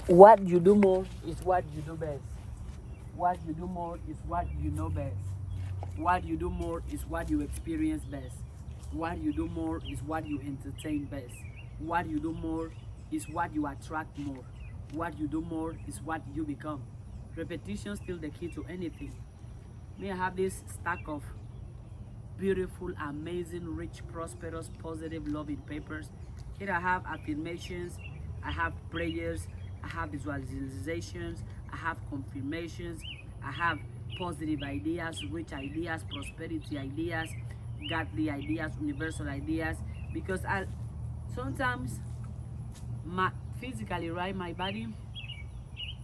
What you do more is what you do best. What you do more is what you know best. What you do more is what you experience best. What you do more is what you entertain best. What you do more is what you attract more. What you do more is what you become. Repetition is still the key to anything. May I have this stack of beautiful, amazing, rich, prosperous, positive, loving papers. Here I have affirmations, I have prayers, I have visualizations, I have confirmations, I have positive ideas, rich ideas, prosperity ideas, godly ideas, universal ideas. Because I sometimes my physically, right, my body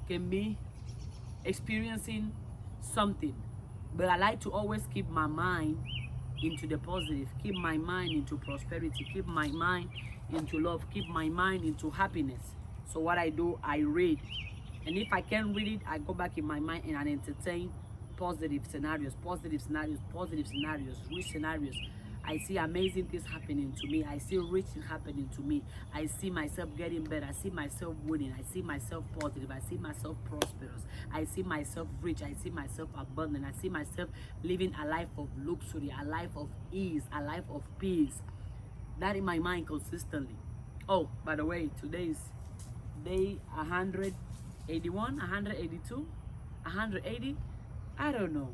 can be experiencing something, but I like to always keep my mind into the positive, keep my mind into prosperity, keep my mind into love, keep my mind into happiness. So what I do, I read, and if I can't read it, I go back in my mind and I entertain positive scenarios, positive scenarios, positive scenarios, rich scenarios. I see amazing things happening to me. I see rich things happening to me. I see myself getting better. I see myself winning. I see myself positive. I see myself prosperous. I see myself rich. I see myself abundant. I see myself living a life of luxury, a life of ease, a life of peace. That in my mind consistently. Oh, by the way, today is day 181, 182, 180. I don't know.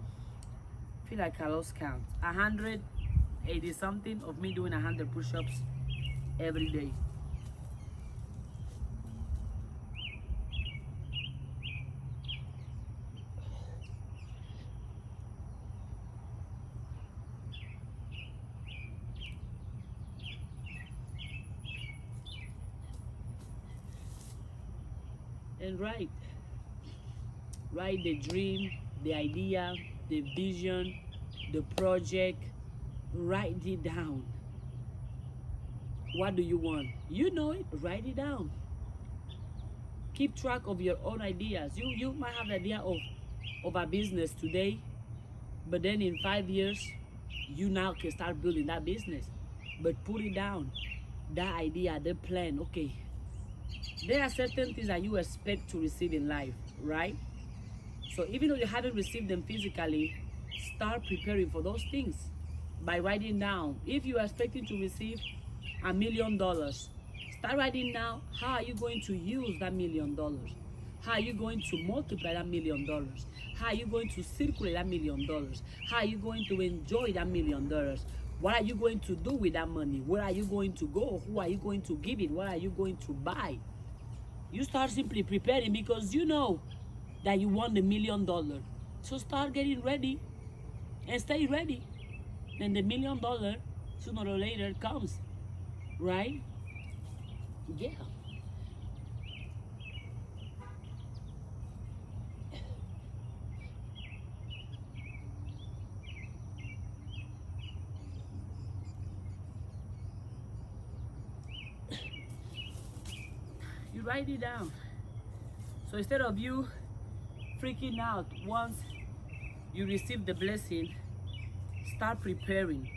I feel like I lost count. 180 something of me doing 100 push-ups every day. And write the dream, the idea, the vision, the project. Write it down. What do you want? You know it. Write it down. Keep track of your own ideas. You might have an idea of a business today, but then in 5 years, you now can start building that business. But put it down. That idea, the plan. Okay, there are certain things that you expect to receive in life, right? So even though you haven't received them physically, start preparing for those things by writing down. If you are expecting to receive $1 million, start writing down how are you going to use that $1 million. How are you going to multiply that $1 million? How are you going to circulate that $1 million? How are you going to enjoy that $1 million? What are you going to do with that money? Where are you going to go? Who are you going to give it? What are you going to buy? You start simply preparing because you know that you want the $1 million. So start getting ready and stay ready. Then the $1 million sooner or later comes, right? Yeah. You write it down. So instead of you freaking out once you receive the blessing, start preparing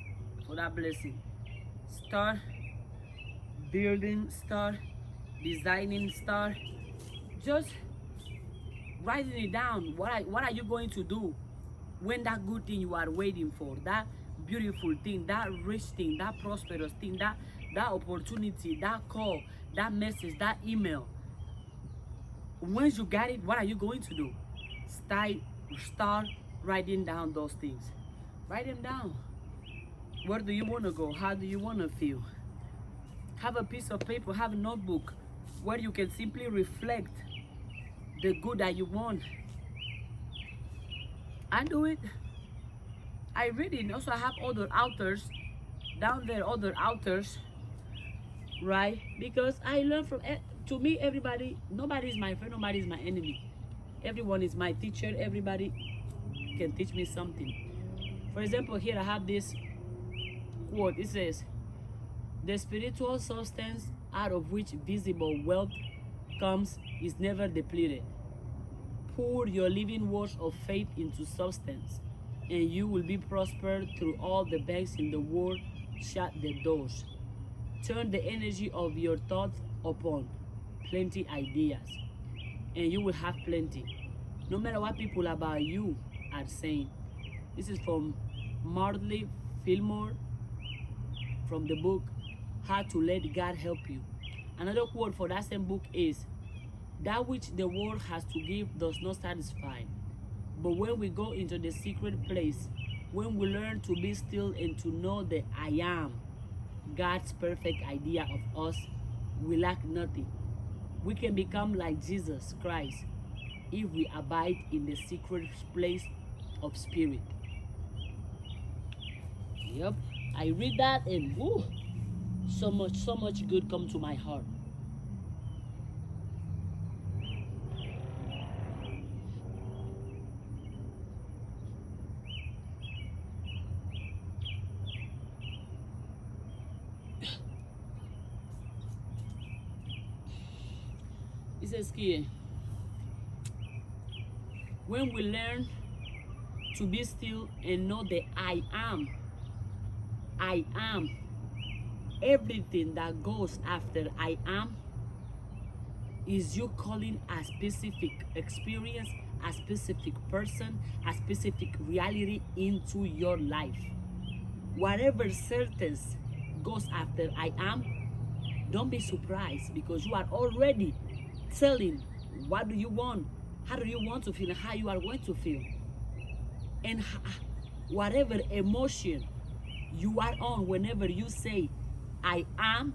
for that blessing. Start building, start designing, start just writing it down. What are you going to do when that good thing you are waiting for, that beautiful thing, that rich thing, that prosperous thing, that opportunity, that call, that message, that email, once you got it, what are you going to do? Start writing down those things. Write them down. Where do you want to go? How do you want to feel? Have a piece of paper, have a notebook where you can simply reflect the good that you want. I do it. I read it. Also, I have other authors down there, other authors, right? Because I learn from, to me, everybody, nobody is my friend, nobody is my enemy. Everyone is my teacher. Everybody can teach me something. For example, here I have this quote. It says, the spiritual substance out of which visible wealth comes is never depleted. Pour your living words of faith into substance, and you will be prospered through all the banks in the world. Shut the doors. Turn the energy of your thoughts upon plenty ideas. and you will have plenty. No matter what people about you are saying. This is from Marley Fillmore from the book How to Let God Help You. Another quote for that same book is, that which the world has to give does not satisfy. But when we go into the secret place, when we learn to be still and to know that I am, God's perfect idea of us, we lack nothing. We can become like Jesus Christ if we abide in the secret place of spirit. Yep, I read that and woo, so much good come to my heart. It says here, when we learn to be still and know that I am everything that goes after I am is you calling a specific experience, a specific person, a specific reality into your life. Whatever sentence goes after I am, don't be surprised, because you are already telling what do you want, how do you want to feel, and how you are going to feel. And whatever emotion you are on whenever you say I am,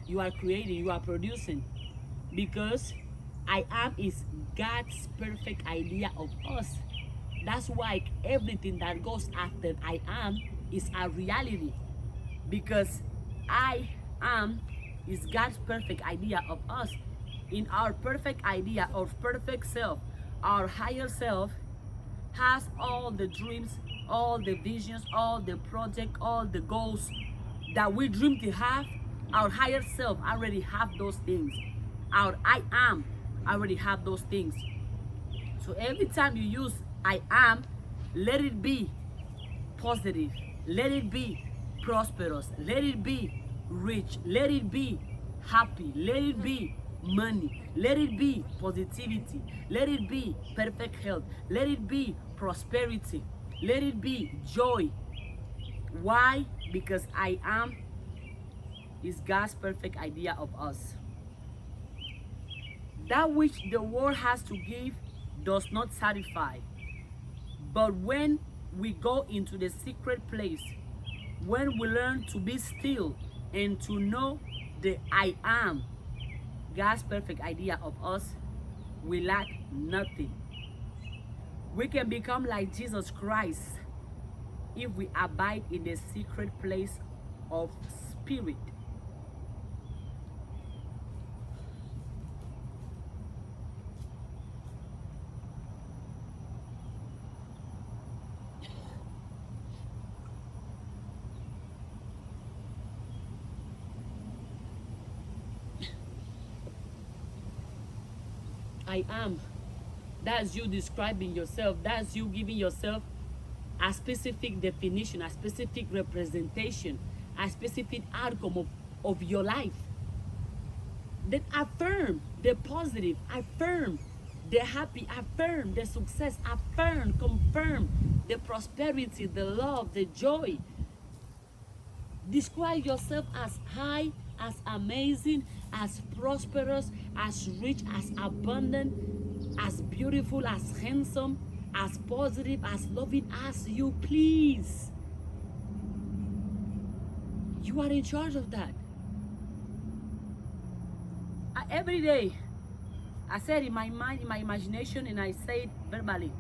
you are creating, you are producing, because I am is God's perfect idea of us. That's why everything that goes after I am is a reality, because I am is God's perfect idea of us. In our perfect idea of perfect self, our higher self has all the dreams, all the visions, all the projects, all the goals that we dream to have. Our higher self already have those things. Our I am already have those things. So every time you use I am, let it be positive, let it be prosperous, let it be rich, let it be happy, let it be money, let it be positivity, let it be perfect health, let it be prosperity, let it be joy. Why? Because I am is God's perfect idea of us. That which the world has to give does not satisfy. But when we go into the secret place, when we learn to be still and to know the I am, God's perfect idea of us, we lack nothing. We can become like Jesus Christ if we abide in the secret place of spirit. I am. That's you describing yourself. That's you giving yourself a specific definition, a specific representation, a specific outcome of your life. Then affirm the positive, affirm the happy, affirm the success, affirm, confirm the prosperity, the love, the joy. Describe yourself as high, as amazing, as prosperous, as rich, as abundant, as beautiful, as handsome, as positive, as loving as you please. You are in charge of that. Every day, I said in my mind, in my imagination, and I say it verbally.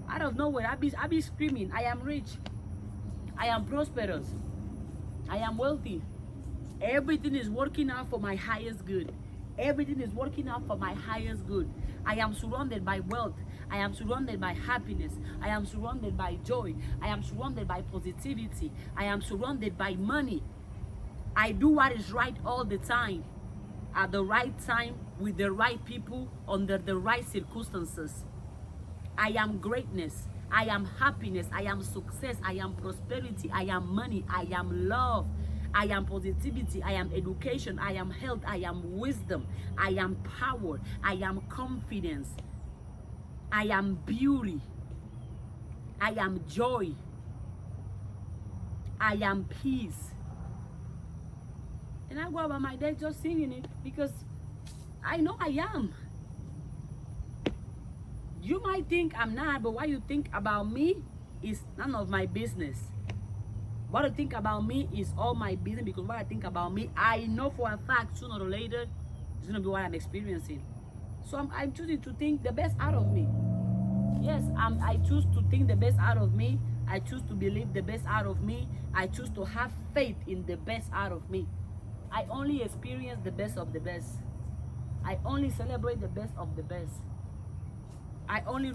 Out of nowhere, I be screaming, I am rich, I am prosperous, I am wealthy. Everything is working out for my highest good. Everything is working out for my highest good. I am surrounded by wealth. I am surrounded by happiness. I am surrounded by joy. I am surrounded by positivity. I am surrounded by money. I do what is right all the time, at the right time, with the right people, under the right circumstances. I am greatness. I am happiness. I am success. I am prosperity. I am money. I am love. I am positivity. I am education. I am health. I am wisdom. I am power. I am confidence. I am beauty. I am joy. I am peace. And I go about my day just singing it because I know I am. You might think I'm not, but what you think about me is none of my business. What you think about me is all my business, because what I think about me, I know for a fact sooner or later it's gonna be what I'm experiencing. So I'm choosing to think the best out of me. Yes, I choose to think the best out of me. I choose to believe the best out of me. I choose to have faith in the best out of me. I only experience the best of the best. I only celebrate the best of the best. I only